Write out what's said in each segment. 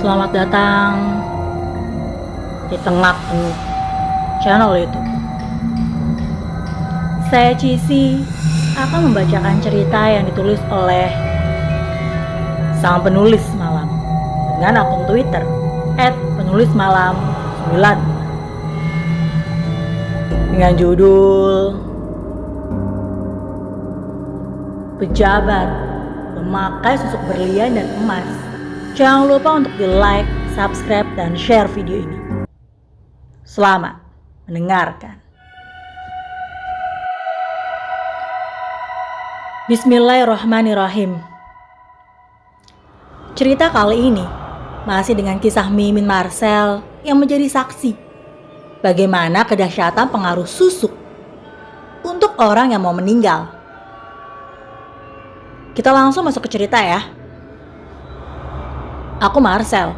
Selamat datang di tengah-tengah channel YouTube. Saya Cici akan membacakan cerita yang ditulis oleh sang penulis malam dengan akun Twitter @penulismalam9 dengan judul Pejabat memakai susuk berlian dan emas. Jangan lupa untuk di-like, subscribe, dan share video ini. Selamat mendengarkan. Bismillahirrahmanirrahim. Cerita kali ini masih dengan kisah Mimin Marcel yang menjadi saksi bagaimana kedahsyatan pengaruh susuk untuk orang yang mau meninggal. Kita langsung masuk ke cerita ya. Aku Marcel,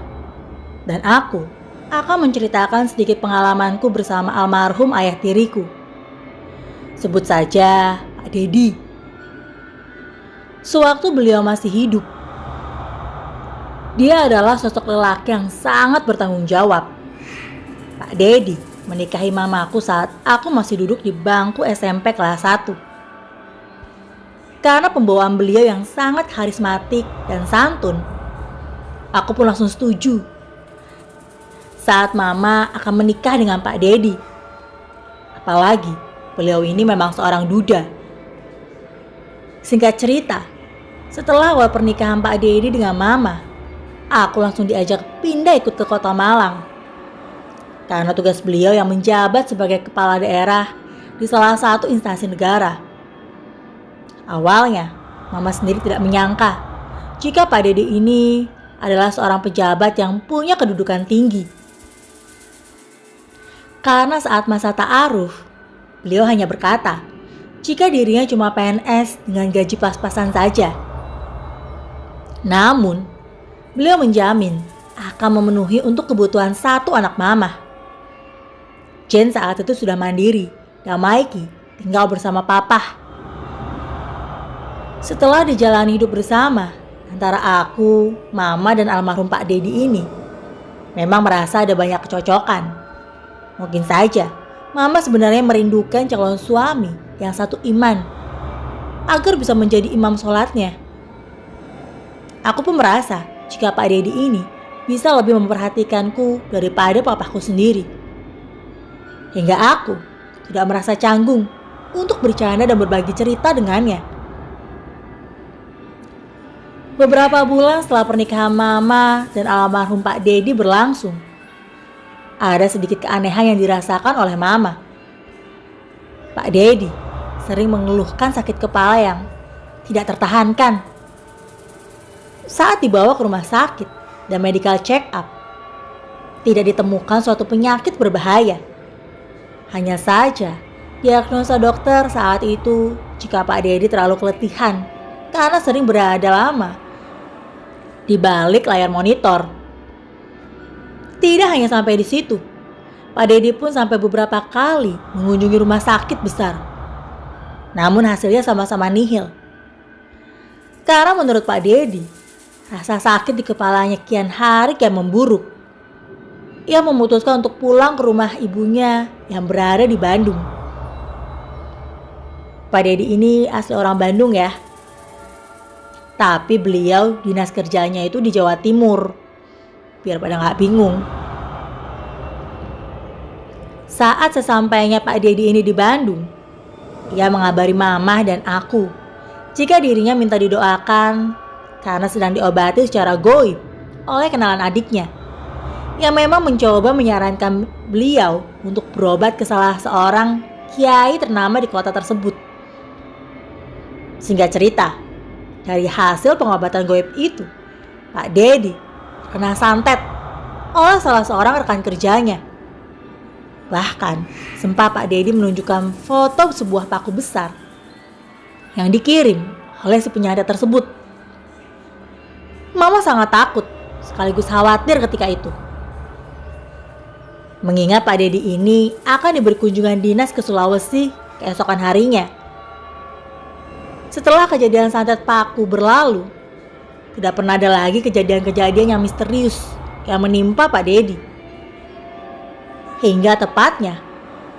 dan aku akan menceritakan sedikit pengalamanku bersama almarhum ayah tiriku. Sebut saja Pak Dedi. Sewaktu beliau masih hidup, dia adalah sosok lelaki yang sangat bertanggung jawab. Pak Dedi menikahi mamaku saat aku masih duduk di bangku SMP kelas 1. Karena pembawaan beliau yang sangat karismatik dan santun, aku pun langsung setuju saat mama akan menikah dengan Pak Dedi. Apalagi beliau ini memang seorang duda. Singkat cerita, setelah awal pernikahan Pak Dedi dengan mama, aku langsung diajak pindah ikut ke kota Malang. Karena tugas beliau yang menjabat sebagai kepala daerah di salah satu instansi negara. Awalnya, mama sendiri tidak menyangka jika Pak Dedi ini adalah seorang pejabat yang punya kedudukan tinggi. Karena saat masa ta'aruf, beliau hanya berkata jika dirinya cuma PNS dengan gaji pas-pasan saja. Namun, beliau menjamin akan memenuhi untuk kebutuhan satu anak mama. Jen saat itu sudah mandiri dan Mikey tinggal bersama papa. Setelah dijalani hidup bersama antara aku, mama, dan almarhum Pak Dedi ini, memang merasa ada banyak kecocokan. Mungkin saja mama sebenarnya merindukan calon suami yang satu iman agar bisa menjadi imam sholatnya. Aku pun merasa jika Pak Dedi ini bisa lebih memperhatikanku daripada papaku sendiri. Hingga aku tidak merasa canggung untuk bercanda dan berbagi cerita dengannya. Beberapa bulan setelah pernikahan mama dan almarhum Pak Dedi berlangsung, ada sedikit keanehan yang dirasakan oleh mama. Pak Dedi sering mengeluhkan sakit kepala yang tidak tertahankan. Saat dibawa ke rumah sakit dan medical check up, tidak ditemukan suatu penyakit berbahaya. Hanya saja, diagnosa dokter saat itu jika Pak Dedi terlalu keletihan karena sering berada lama di balik layar monitor. Tidak hanya sampai di situ, Pak Dedi pun sampai beberapa kali mengunjungi rumah sakit besar. Namun hasilnya sama-sama nihil. Karena menurut Pak Dedi, rasa sakit di kepalanya kian hari kian memburuk. Ia memutuskan untuk pulang ke rumah ibunya yang berada di Bandung. Pak Dedi ini asli orang Bandung ya. Tapi beliau dinas kerjanya itu di Jawa Timur. Biar pada gak bingung. Saat sesampainya Pak Dedi ini di Bandung, ia mengabari mama dan aku jika dirinya minta didoakan karena sedang diobati secara goib oleh kenalan adiknya yang memang mencoba menyarankan beliau untuk berobat ke salah seorang kiai ternama di kota tersebut. Singkat cerita, dari hasil pengobatan goib itu, Pak Dedi kena santet oleh salah seorang rekan kerjanya. Bahkan sempat Pak Dedi menunjukkan foto sebuah paku besar yang dikirim oleh si penyantet tersebut. Mama sangat takut sekaligus khawatir ketika itu. Mengingat Pak Dedi ini akan diberi kunjungan dinas ke Sulawesi keesokan harinya. Setelah kejadian santet paku berlalu, tidak pernah ada lagi kejadian-kejadian yang misterius yang menimpa Pak Dedi. Hingga tepatnya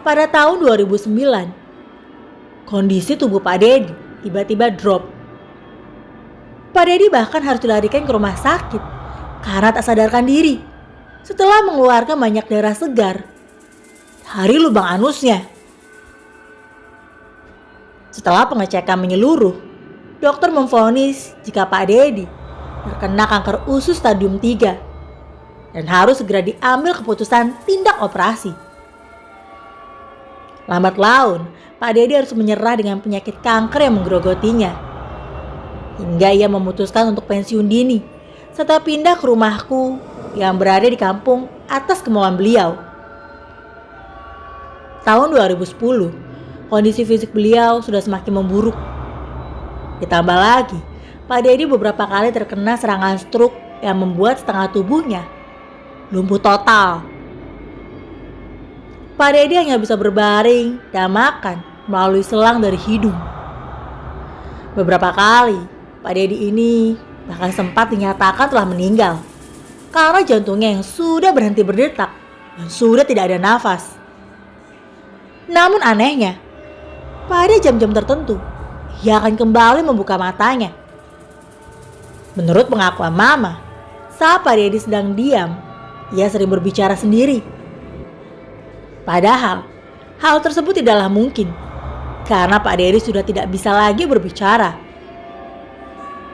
pada tahun 2009, kondisi tubuh Pak Dedi tiba-tiba drop. Pak Dedi bahkan harus dilarikan ke rumah sakit karena tak sadarkan diri setelah mengeluarkan banyak darah segar dari lubang anusnya. Setelah pengecekan menyeluruh, dokter memvonis jika Pak Dedi terkena kanker usus stadium 3 dan harus segera diambil keputusan tindak operasi. Lambat laun, Pak Dedi harus menyerah dengan penyakit kanker yang menggerogotinya. Hingga ia memutuskan untuk pensiun dini serta pindah ke rumahku yang berada di kampung atas kemauan beliau. Tahun 2010, kondisi fisik beliau sudah semakin memburuk. Ditambah lagi, Pak Dedi beberapa kali terkena serangan stroke yang membuat setengah tubuhnya lumpuh total. Pak Dedi hanya bisa berbaring dan makan melalui selang dari hidung. Beberapa kali, Pak Dedi ini bahkan sempat dinyatakan telah meninggal karena jantungnya yang sudah berhenti berdetak dan sudah tidak ada nafas. Namun anehnya, pada jam-jam tertentu, ia akan kembali membuka matanya. Menurut pengakuan Mama, saat Pak Dedi sedang diam, ia sering berbicara sendiri. Padahal, hal tersebut tidaklah mungkin karena Pak Dedi sudah tidak bisa lagi berbicara.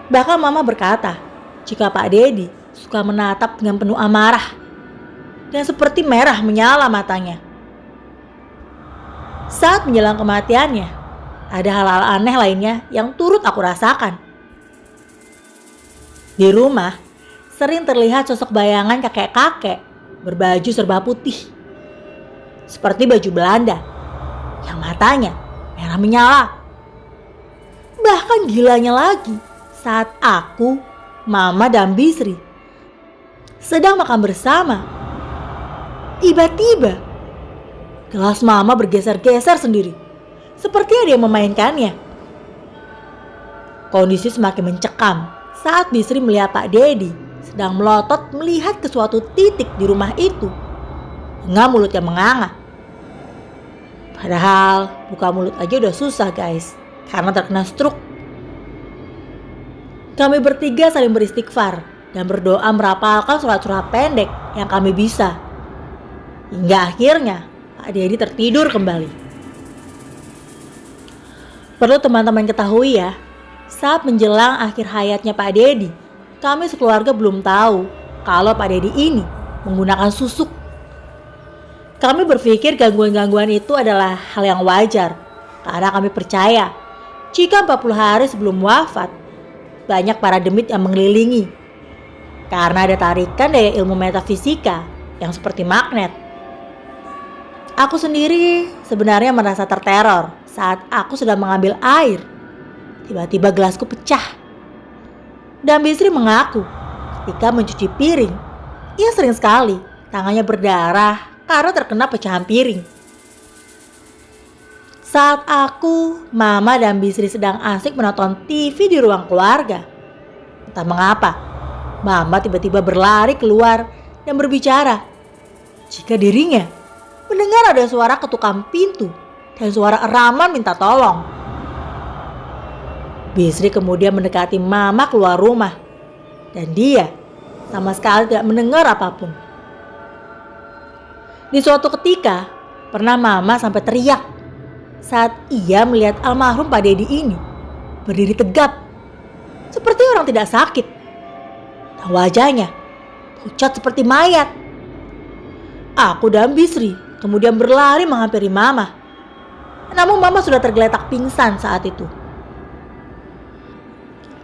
Bahkan Mama berkata, jika Pak Dedi suka menatap dengan penuh amarah dan seperti merah menyala matanya. Saat menjelang kematiannya, ada hal-hal aneh lainnya yang turut aku rasakan. Di rumah, sering terlihat sosok bayangan kakek-kakek berbaju serba putih. Seperti baju Belanda, yang matanya merah menyala. Bahkan gilanya lagi, saat aku, Mama dan Bisri sedang makan bersama, tiba-tiba gelas Mama bergeser-geser sendiri, seperti ada yang memainkannya. Kondisi semakin mencekam saat Bisri melihat Pak Dedi sedang melotot melihat ke suatu titik di rumah itu dengan mulut yang menganga. Padahal buka mulut aja udah susah guys, karena terkena stroke. Kami bertiga saling beristighfar dan berdoa merapalkan surat-surat pendek yang kami bisa. Hingga akhirnya Pak Dedi tertidur kembali. Perlu teman-teman ketahui ya, saat menjelang akhir hayatnya Pak Dedi, kami sekeluarga belum tahu kalau Pak Dedi ini menggunakan susuk. Kami berpikir gangguan-gangguan itu adalah hal yang wajar karena kami percaya jika 40 hari sebelum wafat banyak para demit yang mengelilingi karena ada tarikan daya ilmu metafisika yang seperti magnet. Aku sendiri sebenarnya merasa terteror saat aku sedang mengambil air. Tiba-tiba gelasku pecah. Dan Bisri mengaku ketika mencuci piring, ia sering sekali tangannya berdarah karena terkena pecahan piring. Saat aku, Mama dan Bisri sedang asik menonton TV di ruang keluarga, entah mengapa, Mama tiba-tiba berlari keluar dan berbicara jika dirinya mendengar ada suara ketukan pintu dan suara eraman minta tolong. Bisri kemudian mendekati Mama keluar rumah dan dia sama sekali tidak mendengar apapun. Di suatu ketika, pernah Mama sampai teriak saat ia melihat almarhum Pak Dedi ini berdiri tegap, seperti orang tidak sakit. Dan wajahnya pucat seperti mayat. Aku dan Bisri kemudian berlari menghampiri Mama. Namun Mama sudah tergeletak pingsan saat itu.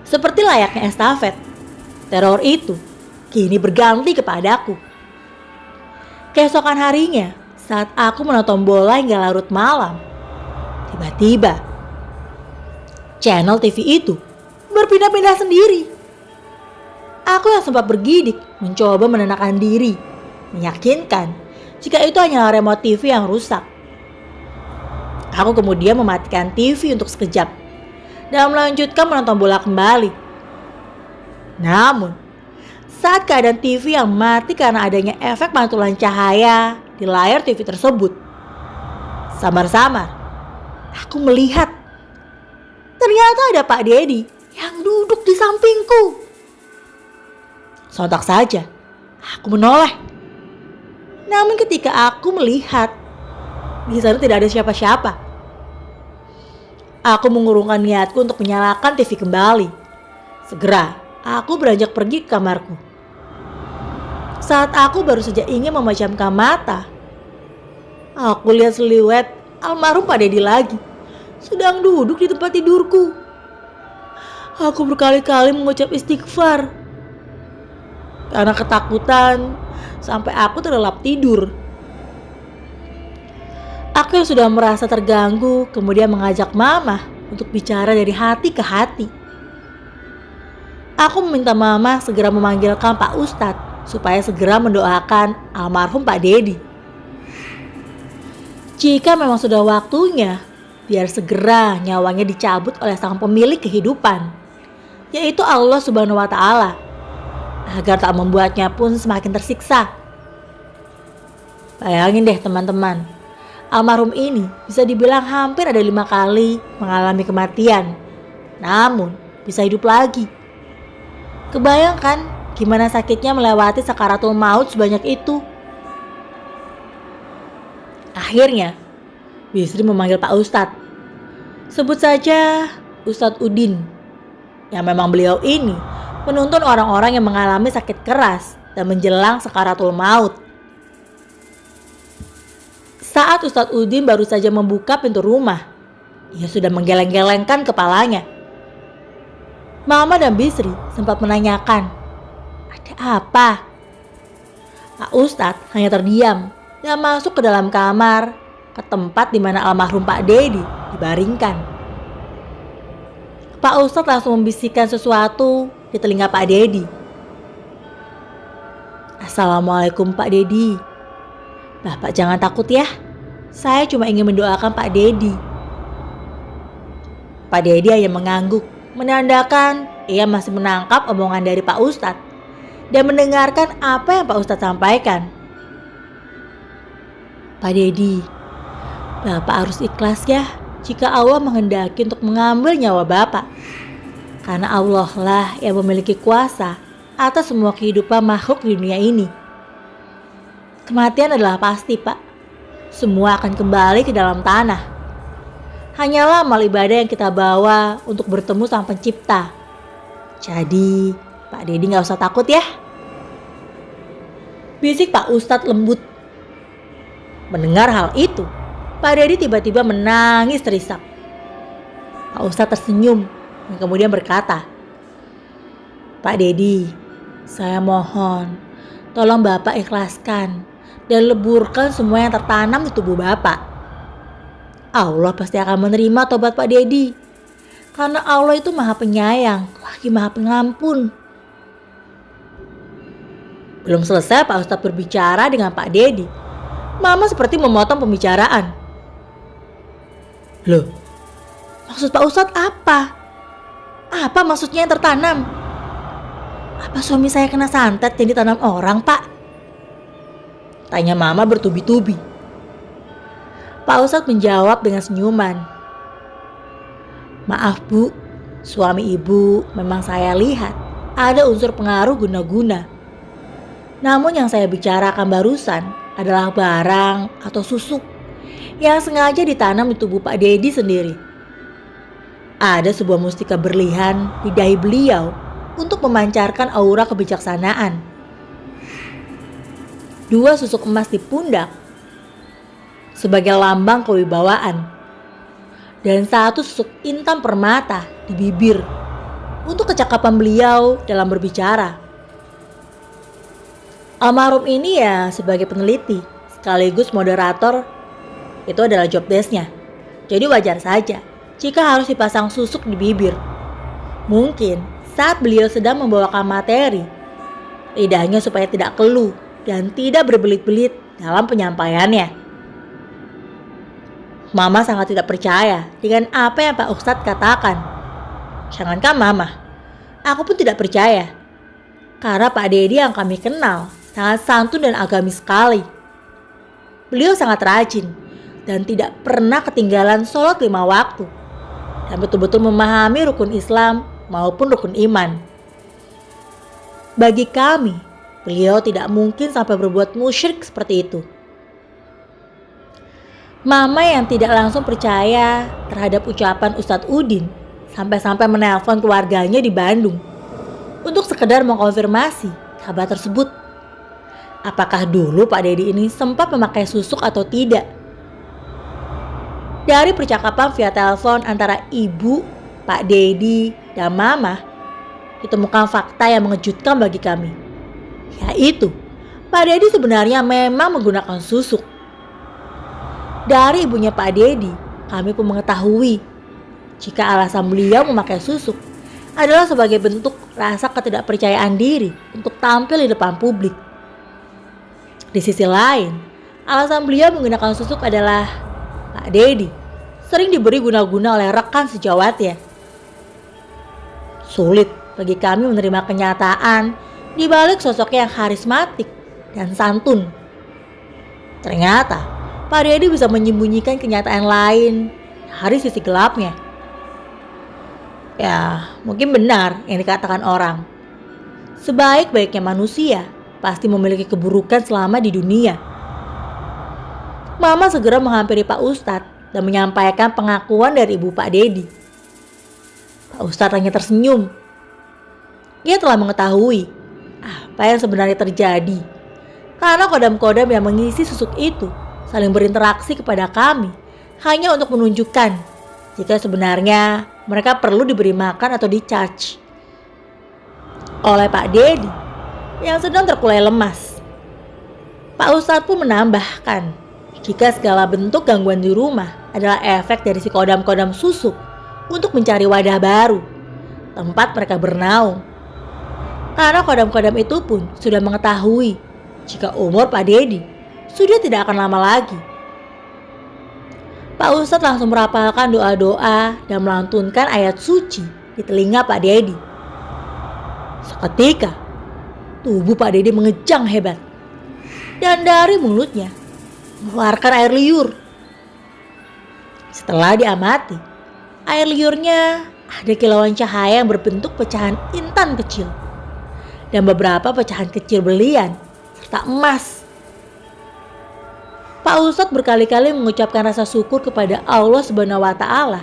Seperti layaknya estafet, teror itu kini berganti kepadaku. Keesokan harinya, saat aku menonton bola hingga larut malam, tiba-tiba channel TV itu berpindah-pindah sendiri. Aku yang sempat bergidik mencoba menenangkan diri, meyakinkan jika itu hanyalah remote TV yang rusak. Aku kemudian mematikan TV untuk sekejap dan melanjutkan menonton bola kembali. Namun, saat keadaan TV yang mati karena adanya efek pantulan cahaya di layar TV tersebut. Samar-samar, aku melihat ternyata ada Pak Dedi yang duduk di sampingku. Sontak saja, aku menoleh. Namun ketika aku melihat, di sana tidak ada siapa-siapa. Aku mengurungkan niatku untuk menyalakan TV kembali. Segera, aku beranjak pergi ke kamarku. Saat aku baru saja ingin memejamkan mata, aku lihat seliwet almarhum Pak Dedi lagi, sedang duduk di tempat tidurku. Aku berkali-kali mengucap istighfar karena ketakutan sampai aku terlelap tidur. Aku yang sudah merasa terganggu kemudian mengajak Mama untuk bicara dari hati ke hati. Aku meminta Mama segera memanggilkan Pak Ustadz supaya segera mendoakan almarhum Pak Dedi. Jika memang sudah waktunya, biar segera nyawanya dicabut oleh sang pemilik kehidupan, yaitu Allah Subhanahu wa Ta'ala, agar tak membuatnya pun semakin tersiksa. Bayangin deh teman-teman, almarhum ini bisa dibilang hampir ada 5 kali mengalami kematian, namun bisa hidup lagi. Kebayangkan gimana sakitnya melewati sakaratul maut sebanyak itu. Akhirnya, Bisri memanggil Pak Ustadz. Sebut saja Ustadz Udin, yang memang beliau ini menuntun orang-orang yang mengalami sakit keras dan menjelang sakaratul maut. Saat Ustadz Udin baru saja membuka pintu rumah, ia sudah menggeleng-gelengkan kepalanya. Mama dan Bisri sempat menanyakan, "Ada apa?" Pak Ustadz hanya terdiam dan masuk ke dalam kamar, ke tempat di mana almarhum Pak Dedi dibaringkan. Pak Ustadz langsung membisikkan sesuatu di telinga Pak Dedi. "Assalamualaikum Pak Dedi. Bapak jangan takut ya. Saya cuma ingin mendoakan Pak Dedi." Pak Dedi hanya mengangguk, menandakan ia masih menangkap omongan dari Pak Ustadz dan mendengarkan apa yang Pak Ustadz sampaikan. "Pak Dedi, Bapak harus ikhlas ya jika Allah menghendaki untuk mengambil nyawa Bapak. Karena Allah lah yang memiliki kuasa atas semua kehidupan makhluk di dunia ini. Kematian adalah pasti, Pak. Semua akan kembali ke dalam tanah. Hanyalah amal ibadah yang kita bawa untuk bertemu Sang Pencipta. Jadi, Pak Dedi gak usah takut ya." Bisik Pak Ustadz lembut. Mendengar hal itu, Pak Dedi tiba-tiba menangis terisak. Pak Ustadz tersenyum dan kemudian berkata, "Pak Dedi, saya mohon, tolong Bapak ikhlaskan dan leburkan semua yang tertanam di tubuh Bapak. Allah pasti akan menerima tobat Pak Dedi, karena Allah itu Maha Penyayang, lagi Maha Pengampun." Belum selesai Pak Ustadz berbicara dengan Pak Dedi, Mama seperti memotong pembicaraan. "Loh, maksud Pak Ustadz apa? Apa maksudnya yang tertanam? Apa suami saya kena santet yang ditanam orang, Pak?" tanya Mama bertubi-tubi. Pak Ustadz menjawab dengan senyuman. "Maaf Bu, suami Ibu memang saya lihat ada unsur pengaruh guna-guna. Namun yang saya bicarakan barusan adalah barang atau susuk yang sengaja ditanam di tubuh Pak Dedi sendiri. Ada sebuah mustika berlian di dahi beliau untuk memancarkan aura kebijaksanaan. 2 susuk emas di pundak sebagai lambang kewibawaan, dan 1 susuk intan permata di bibir untuk kecakapan beliau dalam berbicara. Almarhum ini ya sebagai peneliti sekaligus moderator, itu adalah job desk-nya. Jadi wajar saja jika harus dipasang susuk di bibir. Mungkin saat beliau sedang membawakan materi, lidahnya supaya tidak keluh dan tidak berbelit-belit dalam penyampaiannya. Mama sangat tidak percaya dengan apa yang Pak Ustadz katakan. Jangankan Mama, aku pun tidak percaya. Karena Pak Dedi yang kami kenal sangat santun dan agamis sekali. Beliau sangat rajin dan tidak pernah ketinggalan sholat 5 waktu. Dan betul-betul memahami rukun Islam maupun rukun iman. Bagi kami, beliau tidak mungkin sampai berbuat musyrik seperti itu. Mama yang tidak langsung percaya terhadap ucapan Ustadz Udin sampai-sampai menelpon keluarganya di Bandung untuk sekedar mengkonfirmasi kabar tersebut. Apakah dulu Pak Dedi ini sempat memakai susuk atau tidak? Dari percakapan via telepon antara ibu, Pak Dedi, dan Mama, ditemukan fakta yang mengejutkan bagi kami. Yaitu, Pak Dedi sebenarnya memang menggunakan susuk. Dari ibunya Pak Dedi, kami pun mengetahui jika alasan beliau memakai susuk adalah sebagai bentuk rasa ketidakpercayaan diri untuk tampil di depan publik. Di sisi lain, alasan beliau menggunakan susuk adalah Pak Dedi sering diberi guna-guna oleh rekan sejawatnya. Sulit bagi kami menerima kenyataan di balik sosoknya yang karismatik dan santun. Ternyata Pak Dedi bisa menyembunyikan kenyataan lain dari sisi gelapnya. Ya, mungkin benar yang dikatakan orang. Sebaik-baiknya manusia pasti memiliki keburukan selama di dunia. Mama segera menghampiri Pak Ustadz dan menyampaikan pengakuan dari ibu Pak Dedi. Pak Ustadz hanya tersenyum. Ia telah mengetahui apa yang sebenarnya terjadi. Karena kodam-kodam yang mengisi susuk itu saling berinteraksi kepada kami hanya untuk menunjukkan jika sebenarnya mereka perlu diberi makan atau di-charge oleh Pak Dedi yang sedang terkulai lemas. Pak Ustadz pun menambahkan jika segala bentuk gangguan di rumah adalah efek dari si kodam-kodam susuk untuk mencari wadah baru, tempat mereka bernaung. Karena kodam-kodam itu pun sudah mengetahui jika umur Pak Dedi sudah tidak akan lama lagi. Pak Ustadz langsung merapalkan doa-doa dan melantunkan ayat suci di telinga Pak Dedi. Seketika, tubuh Pak Dedi mengejang hebat. Dan dari mulutnya, mengeluarkan air liur. Setelah diamati, air liurnya ada kilauan cahaya yang berbentuk pecahan intan kecil. Dan beberapa pecahan kecil berlian, serta emas. Pak Ustadz berkali-kali mengucapkan rasa syukur kepada Allah Subhanahu wa Ta'ala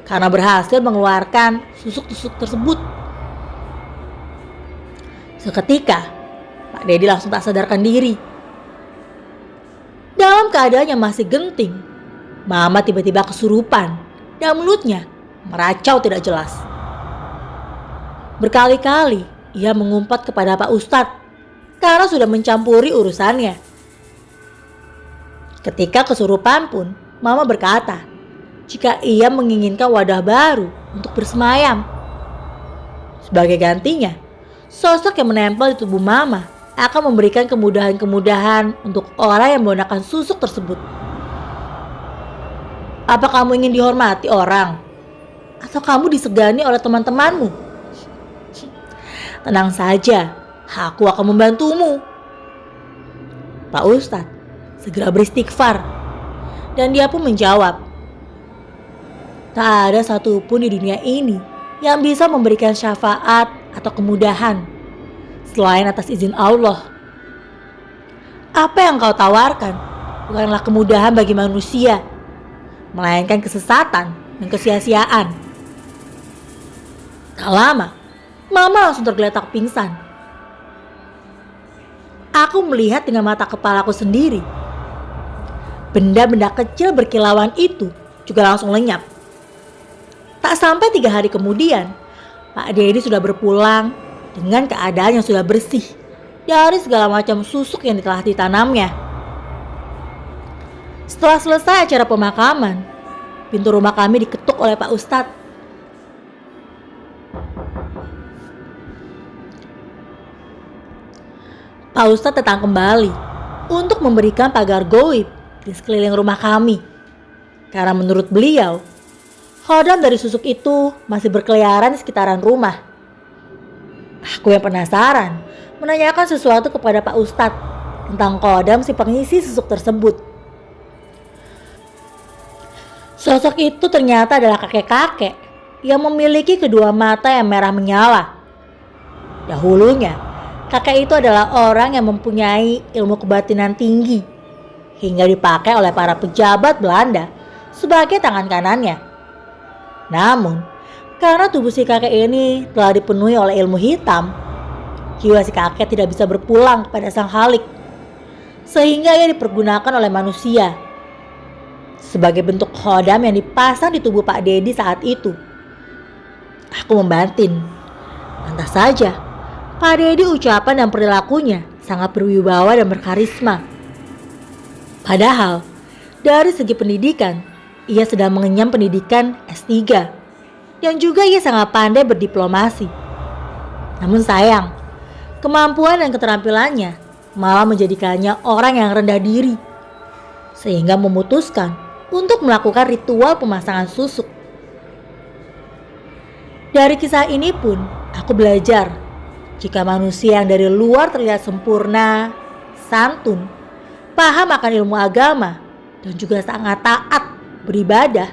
karena berhasil mengeluarkan susuk-susuk tersebut. Seketika, Pak Dedi langsung tak sadarkan diri. Dalam keadaan yang masih genting, Mama tiba-tiba kesurupan dan mulutnya meracau tidak jelas. Berkali-kali ia mengumpat kepada Pak Ustadz karena sudah mencampuri urusannya. Ketika kesurupan pun, Mama berkata jika ia menginginkan wadah baru untuk bersemayam. Sebagai gantinya, sosok yang menempel di tubuh Mama akan memberikan kemudahan-kemudahan untuk orang yang menggunakan susuk tersebut. Apa kamu ingin dihormati orang? Atau kamu disegani oleh teman-temanmu? Tenang saja, aku akan membantumu. Pak Ustadz segera beristighfar, dan dia pun menjawab, tak ada satupun di dunia ini yang bisa memberikan syafaat atau kemudahan selain atas izin Allah. Apa yang kau tawarkan bukanlah kemudahan bagi manusia, melainkan kesesatan dan kesia-siaan. Tak lama, Mama langsung tergeletak pingsan. Aku melihat dengan mata kepalaku sendiri. Benda-benda kecil berkilauan itu juga langsung lenyap. Tak sampai 3 hari kemudian, Pak Dedi sudah berpulang dengan keadaan yang sudah bersih dari segala macam susuk yang telah ditanamnya. Setelah selesai acara pemakaman, pintu rumah kami diketuk oleh Pak Ustadz. Pak Ustadz datang kembali untuk memberikan pagar goib di sekeliling rumah kami. Karena menurut beliau, kodam dari susuk itu masih berkeliaran di sekitaran rumah. Aku yang penasaran menanyakan sesuatu kepada Pak Ustadz tentang kodam si pengisi susuk tersebut. Sosok itu ternyata adalah kakek-kakek yang memiliki kedua mata yang merah menyala. Dahulunya, kakek itu adalah orang yang mempunyai ilmu kebatinan tinggi hingga dipakai oleh para pejabat Belanda sebagai tangan kanannya. Namun, karena tubuh si kakek ini telah dipenuhi oleh ilmu hitam, jiwa si kakek tidak bisa berpulang kepada sang Khalik, sehingga ia dipergunakan oleh manusia sebagai bentuk khodam yang dipasang di tubuh Pak Dedi saat itu. Aku membantin. Pantas saja, Pak Dedi ucapan dan perilakunya sangat berwibawa dan berkarisma. Padahal, dari segi pendidikan, ia sedang mengenyam pendidikan S3. Dan juga ia sangat pandai berdiplomasi. Namun sayang, kemampuan dan keterampilannya malah menjadikannya orang yang rendah diri, sehingga memutuskan untuk melakukan ritual pemasangan susuk. Dari kisah ini pun, aku belajar jika manusia yang dari luar terlihat sempurna, santun, paham akan ilmu agama, dan juga sangat taat beribadah,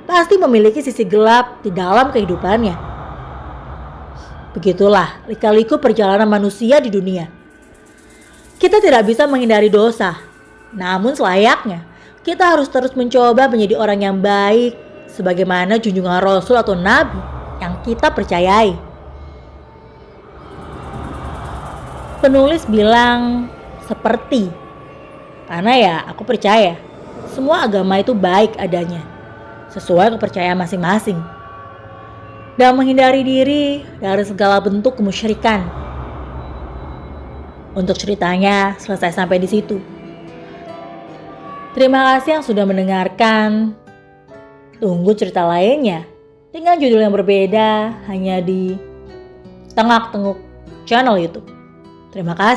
pasti memiliki sisi gelap di dalam kehidupannya. Begitulah lika-liku perjalanan manusia di dunia. Kita tidak bisa menghindari dosa, namun selayaknya kita harus terus mencoba menjadi orang yang baik, sebagaimana junjungan Rasul atau Nabi yang kita percayai. Penulis bilang seperti, karena ya aku percaya semua agama itu baik adanya, sesuai kepercayaan masing-masing, dan menghindari diri dari segala bentuk kemusyrikan. Untuk ceritanya selesai sampai di situ. Terima kasih yang sudah mendengarkan. Tunggu cerita lainnya dengan judul yang berbeda hanya di Tengak Tenguk channel YouTube. Terima kasih.